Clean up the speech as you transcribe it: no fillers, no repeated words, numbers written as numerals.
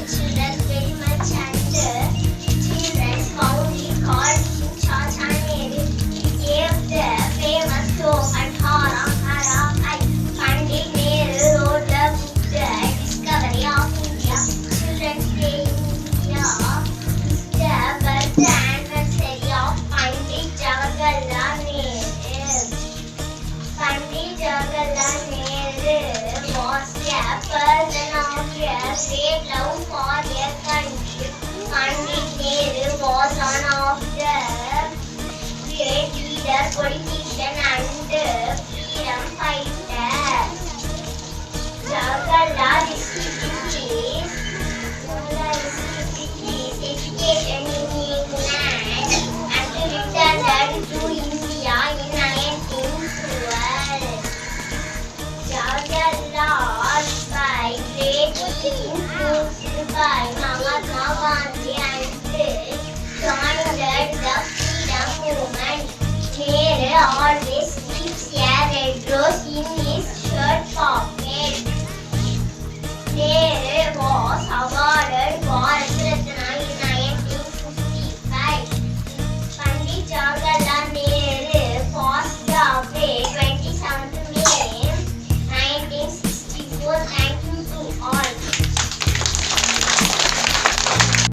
children very much and children fondly called him Cha Nehru. He gave the famous talk at Hara High. Pandit Nehru wrote the book The Discovery of India. Children's Day in India is the birth anniversary of Pandit Jawaharlal Nehru. Pandit Jawaharlal Nehru was a person of great love for their country. Pandit Nehru was one of the great leaders, politician and freedom fighters. Jawaharlal received his education in England and returned to India in 1912. Jawaharlal, by greatly influenced by Mahatma Gandhi and joined the freedom movement. Nehru always keeps a red rose in his shirt pocket.